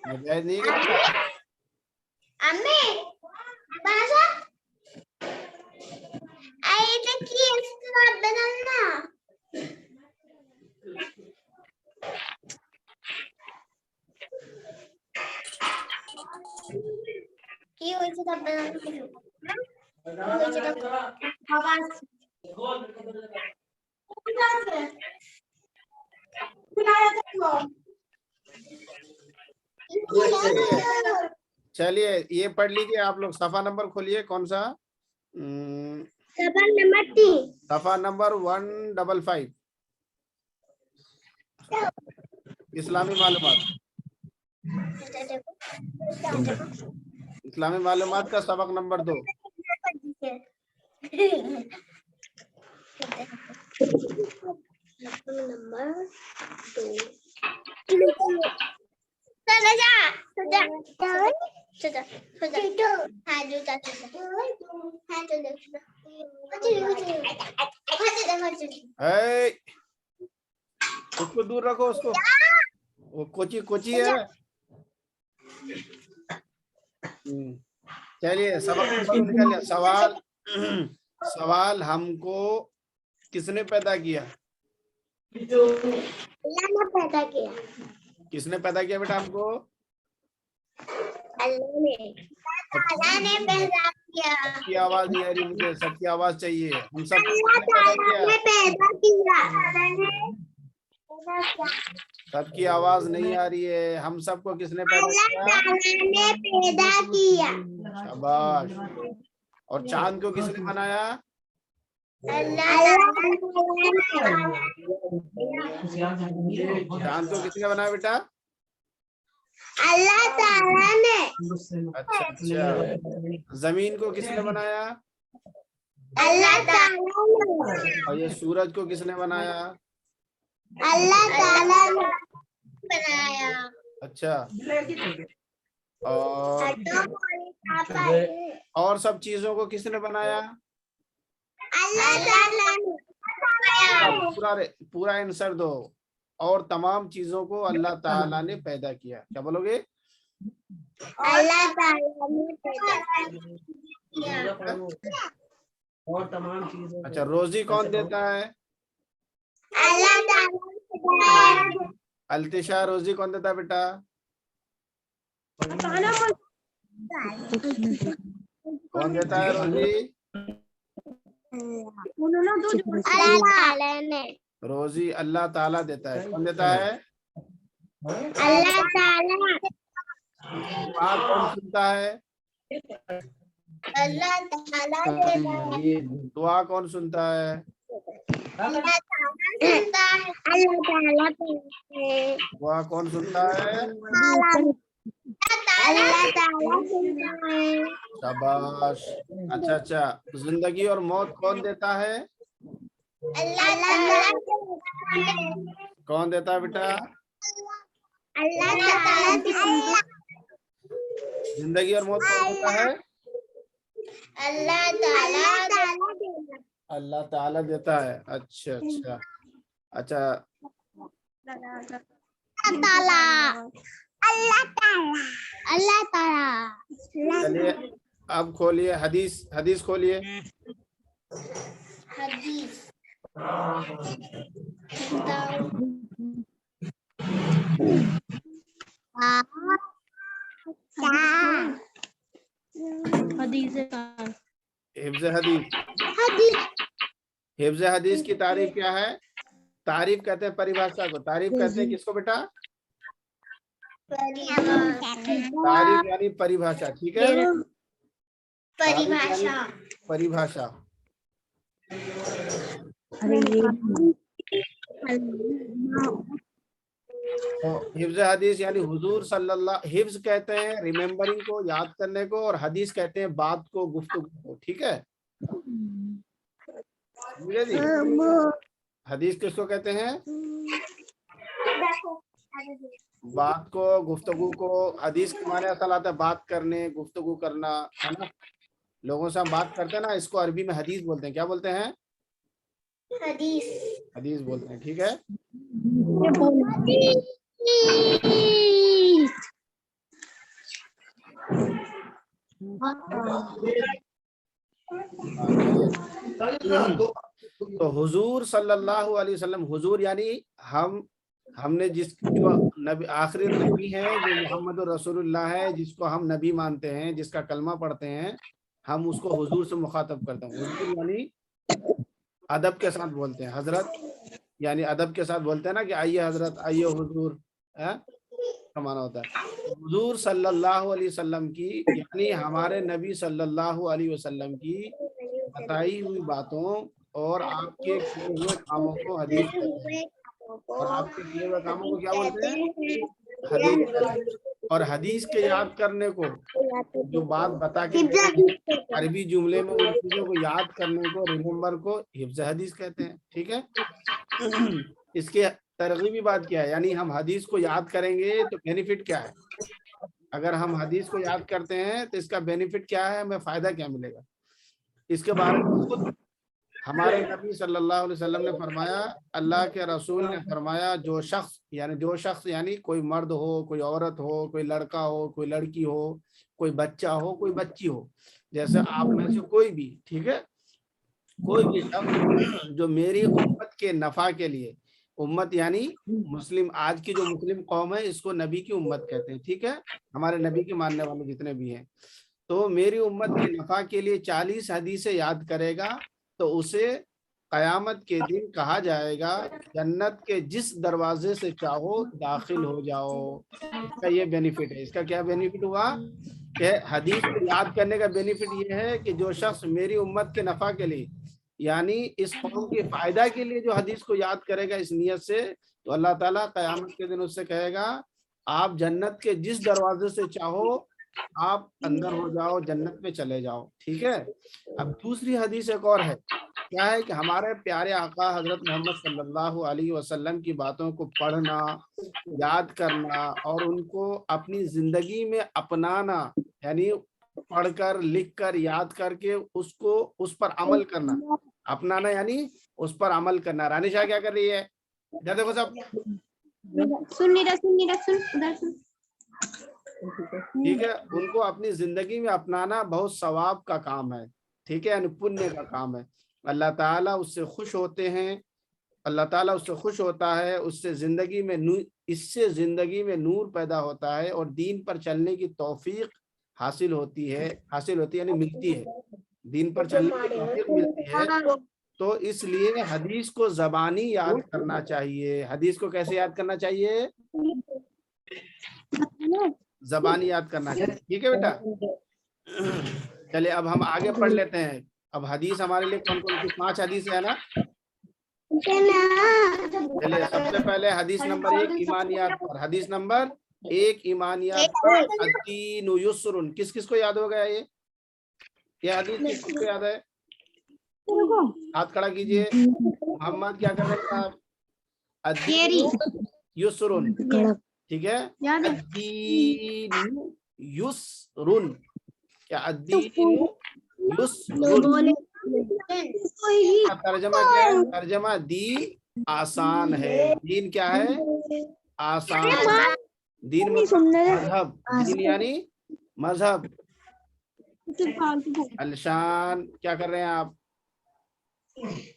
मुजाहिद नहीं है अम्मी बाजा आई तो की इसको बनाना की होई से तब बनाना होई से तब आवाज चलिए ये पढ़ लीजिए आप लोग। सफा नंबर खोलिए, कौन सा? सफा नंबर 3 सफा नंबर 155 इस्लामी मालूमात। इस्लामी मालूमात का सबक नंबर 2। नंबर 2 चला जा चला चला चला हां जूता चला हां चला उसको दूर रखो उसको, वो कोची कोची है। चलिए सबक नंबर निकालिए। सवाल सवाल हमको किसने पैदा किया? अल्लाह ने पैदा किया। किसने पैदा किया बेटा हमको? अल्लाह ने पैदा किया। सबकी आवाज नहीं आ रही मुझे, सबकी आवाज चाहिए। हम सब सबकी आवाज नहीं आ रही है। हम सबको किसने पैदा किया? शाबाश। और चांद को किसने बनाया? चांद को किसने बनाया बेटा? अल्लाह ताला ने। अच्छा अच्छा। जमीन को किसने बनाया? अल्लाह ताला ने। और ये सूरज को किसने बनाया? अल्लाह ताला ने बनाया। अच्छा। और सब चीजों को किसने बनाया? अल्लाह ताला ने। पूरा आंसर दो। और तमाम चीजों को अल्लाह ताला ने पैदा किया। क्या बोलोगे? अल्लाह ताला ने पैदा किया। और तमाम चीजों। अच्छा, रोजी कौन देता है? अल्लाह ताला। अल्तिशा, रोजी कौन देता है बेटा? कौन देता है रोजी? अल्लाह ताला ने। रोजी अल्लाह ताला देता है। कौन देता है? अल्लाह ताला। दुआ कौन सुनता है? अल्लाह ताला देता है। दुआ कौन सुनता है? अल्लाह ताला सुनता है। अल्लाह ताला दुआ कौन सुनता है? अल्लाह ताला सुनता है। शाबाश। अच्छा अच्छा। जिंदगी और मौत कौन देता है? अल्लाह ताला। कौन देता है बेटा? अल्लाह ताला। जिंदगी और मौत कौन देता है? अल्लाह ताला। अल्लाह ताला देता है। अच्छा अच्छा अच्छा। अल्लाह ताला। चलिए अब खोलिए हदीस। हदीस खोलिए। हदीस। हिफ्ज़ हदीस। हिफ्ज़ हदीस की तारीफ क्या है? तारीफ कहते हैं परिभाषा को। तारीफ कहते हैं किसको बेटा? तारीफ यानी परिभाषा। ठीक है, परिभाषा। परिभाषा। तो हिफ्ज़ हदीस यानी हुजूर सल्लल्लाहु। हिफ्ज़ कहते हैं रिमेम्बरिंग को, याद करने को, और हदीस कहते हैं बात को, गुफ्तगू को। ठीक है, समझे जी? हदीस किसको कहते हैं? बात को, गुफ्तगू को। हदीस के माने असल आता है बात करने, गुफ्तगू करना, है ना? लोगों से हम बात करते हैं ना, इसको अरबी में हदीस बोलते हैं। क्या बोलते हैं? हदीस। हदीस बोलते हैं। ठीक है, तो हुजूर सल्लल्लाहु अलैहि वसल्लम, हुजूर यानी हमने जो नबी आखिरी नबी है, जो मोहम्मद रसूलुल्लाह है, जिसको हम नबी मानते हैं, जिसका कलमा पढ़ते हैं, हम उसको हुजूर से मुखातब करते हैं। हुजूर यानी अदब के साथ बोलते हैं, हजरत यानी अदब के साथ बोलते हैं ना कि आइए हजरत, आइए हुजूर, है का माना होता है। हुजूर सल्लल्लाहु अलैहि वसल्लम की यानी हमारे नबी सल्लल्लाहु अलैहि वसल्लम की बताई हुई बातों और आपके किए हुए कामों को हदीस कहते हैं। और आपके किए हुए कामों को क्या बोलते हैं? हदीस कहते हैं। और हदीस के याद करने को, जो बात बता के अरबी जुमले में उन चीजों को याद करने को, रिमेम्बर को हिफ्ज हदीस कहते हैं। ठीक है। इसके तरगीबी बात क्या है, यानी हम हदीस को याद करेंगे तो बेनिफिट क्या है? अगर हम हदीस को याद करते हैं तो इसका बेनिफिट क्या है, हमें फायदा क्या मिलेगा? इसके बारे में खुद हमारे नबी सल्लल्लाहु अलैहि वसल्लम ने फरमाया, अल्लाह के रसूल ने फरमाया, जो शख्स यानी कोई मर्द हो, कोई औरत हो, कोई लड़का हो, कोई लड़की हो, कोई बच्चा हो, कोई बच्ची हो, जैसे आप में से कोई भी, ठीक है, कोई भी शख्स जो मेरी उम्मत के नफा के लिए, उम्मत यानी मुस्लिम, आज की जो मुस्लिम कौम है इसको नबी की उम्मत कहते हैं। ठीक है, हमारे नबी के मानने वाले जितने भी हैं, तो मेरी उम्मत के नफा के लिए 40 हदीसें याद करेगा तो उसे कयामत के दिन कहा जाएगा, जन्नत के जिस दरवाजे से चाहो दाखिल हो जाओ। इसका ये बेनिफिट है। इसका क्या बेनिफिट हुआ कि हदीस को याद करने का बेनिफिट ये है कि जो शख्स मेरी उम्मत के नफा के लिए, यानी इस कौम के फायदा के लिए जो हदीस को याद करेगा इस नियत से, तो अल्लाह ताला कयामत के दिन उससे कहेगा, आप जन्नत के जिस दरवाजे से चाहो आप अंदर हो जाओ, जन्नत में चले जाओ। ठीक है। अब दूसरी हदीस एक और है, क्या है कि हमारे प्यारे आका हजरत मोहम्मद सल्लल्लाहु अलैहि वसल्लम की बातों को पढ़ना, याद करना और उनको अपनी जिंदगी में अपनाना, यानी पढ़कर, लिखकर, याद करके उसको उस पर अमल करना। अपनाना यानी उस पर अमल करना। रानिशा क्या कर रही है? इधर देखो सब। सुन उधर सुन। ठीक है, उनको अपनी जिंदगी में अपनाना बहुत सवाब का काम है। ठीक है, यानी पुण्य का काम है। अल्लाह ताला उससे खुश होते हैं, अल्लाह ताला उससे खुश होता है, उससे जिंदगी में इससे जिंदगी में नूर पैदा होता है और दीन पर चलने की तौफीक हासिल होती है यानी मिलती है, दीन पर चलने की तौफीक मिलती है। तो इसलिए हदीस को जबानी याद करना चाहिए। हदीस को कैसे याद करना चाहिए? जबानी याद करना चाहिए। ठीक है बेटा। चलिए अब हम आगे पढ़ लेते हैं। अब हदीस हमारे लिए कौन कौन सी 5 हदीस है ना। चलिए सबसे पहले हदीस नंबर 1 ईमानियात पर। हदीस नंबर 1 ईमानियात पर, अद्दीनु युस्रुन। किस किस को याद होगा ये हदीस किस किस को याद है? हाथ खड़ा कीजिए। मोहम्मद क्या कर रहे हैं आप? अद्दीनु युस्रुन। ठीक है, अद्दीनु युस्रुन। क्या अद्दीनु युस्रुन? तर्जमा क्या है? तर्जमा दीन आसान है। दीन क्या है? आसान है। दीन मजहब, दीन यानी मजहब। अलशान क्या कर रहे हैं आप?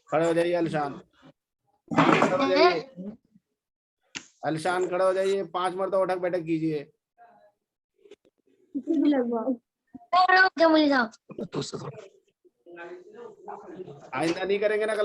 खड़े हो जाइए अलशान, खड़े हो जाइए। अलशान खड़े हो जाइए, 5 मरतबा उठक बैठक कीजिए। आइंदा नहीं करेंगे ना।